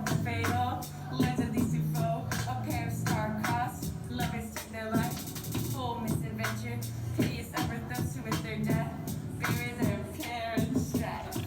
fatal. Lens of these two foe, a pair of star-crossed lovers took their life. Full misadventure, piteous ever those who with their death bury their care and strife.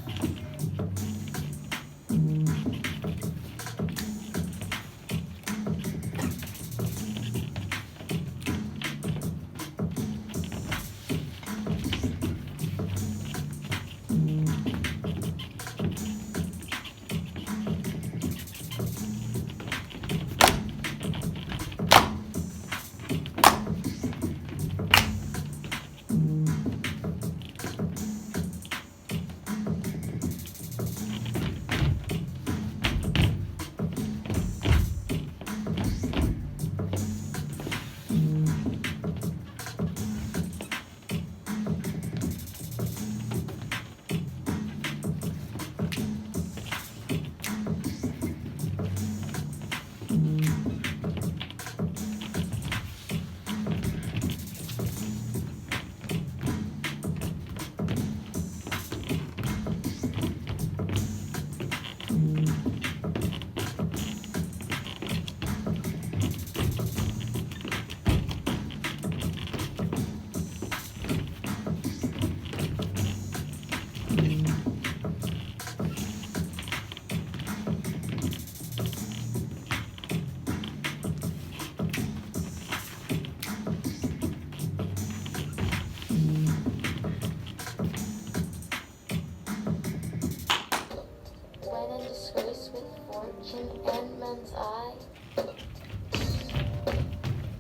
When in disgrace with fortune and men's eye,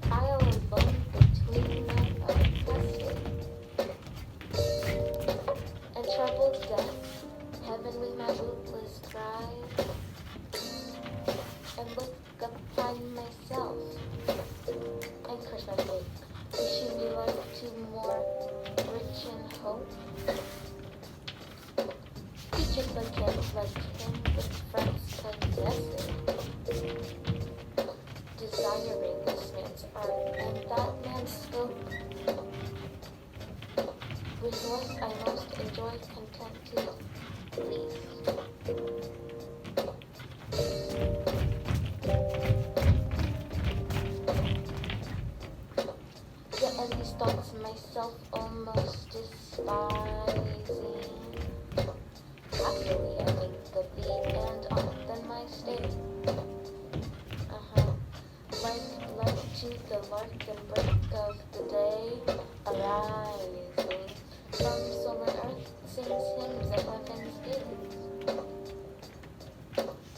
I'll alone between men untrusted, and troubled death, heavenly my bootless cry, and look upon myself, and curse my fate, wishing me life to more rich in hope. Teacheth like him with friends possessed, desiring this man's art and that man's scope. Resource I most enjoy, content to least. Yet envy stalks myself, almost despising. Happily I make the beat, and often my state. Like to the lark and break of the day, arising from soul and earth, sings hymns of heaven's gates.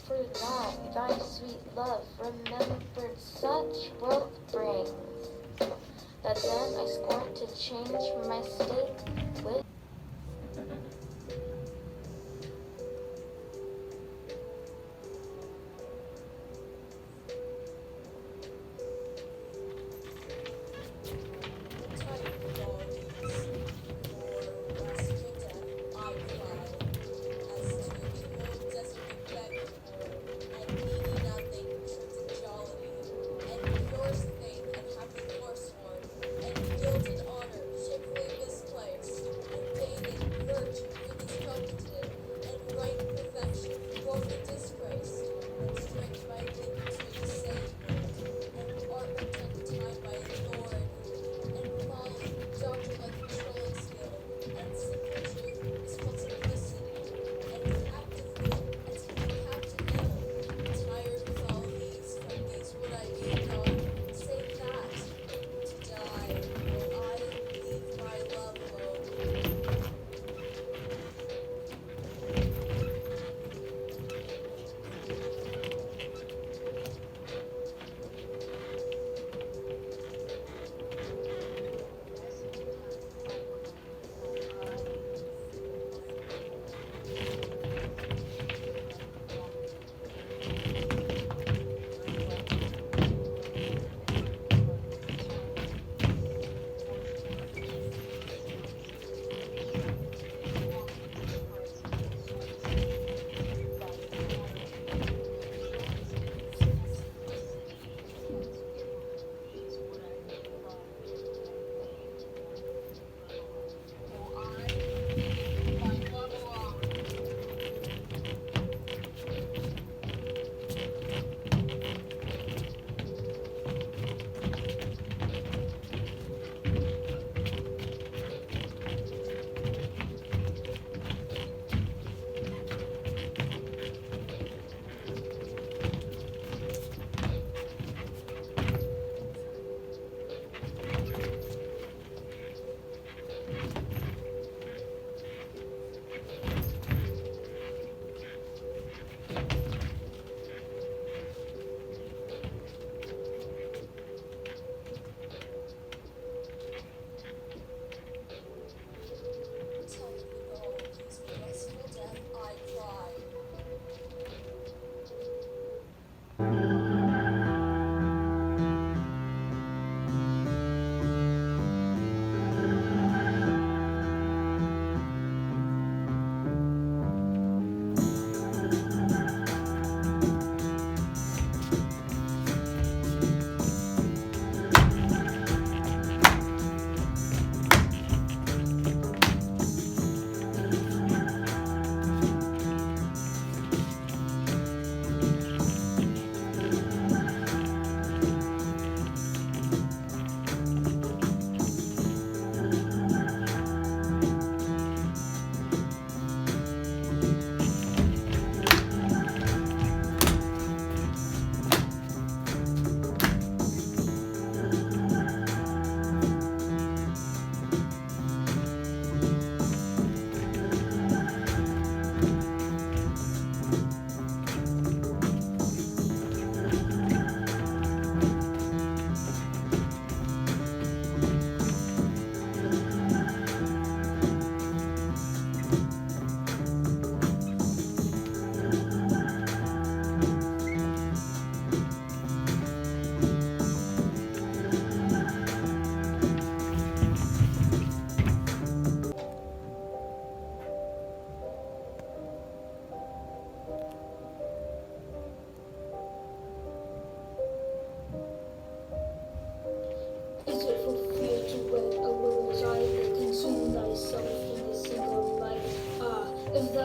For thy sweet love, remembered such wealth brings, that then I scorn to change my state with. Faith and happy forsworn, and guilt and honor, shapely misplaced, and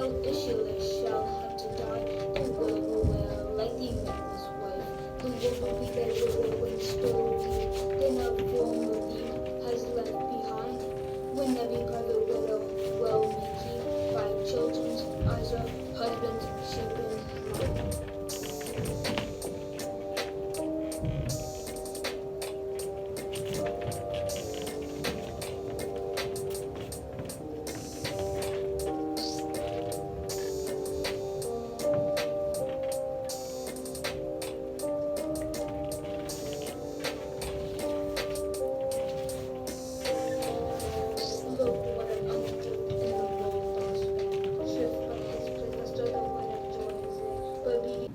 Ishila shall have to die. Who will like the man's wife? Who will be that widowing story? Then a form of you has left behind. When every private widow well may keep 5 children's eyes are husbands, sheep and mine. Look what an underdrift in the world lost man. Shift from his place, I stir the light of joy is it. But be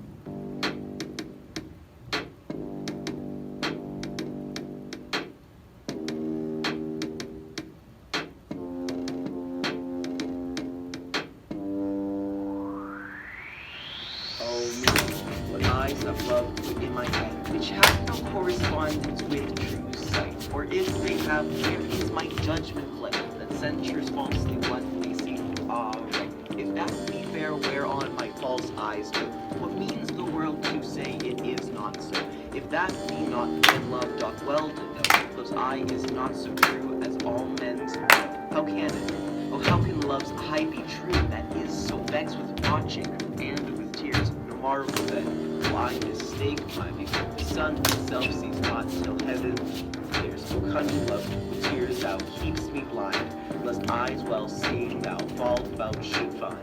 Oh me, what eyes of love put in my head, which have no correspondence with true sight. For if they have, where is my judgment fled, that censures falsely what they see aright? If that be fair, whereon my false eyes do, what means the world to say it is not so? If that be not, then love doth well to know, those eye is not so true as all men's know. How can it? Oh, how can love's eye be true, that is so vexed with watching, and with tears? No marvel then, will I mistake my view. The sun himself sees not till heaven clears. O country love, with tears thou keep'st me blind, lest eyes well seeing thou fault should find.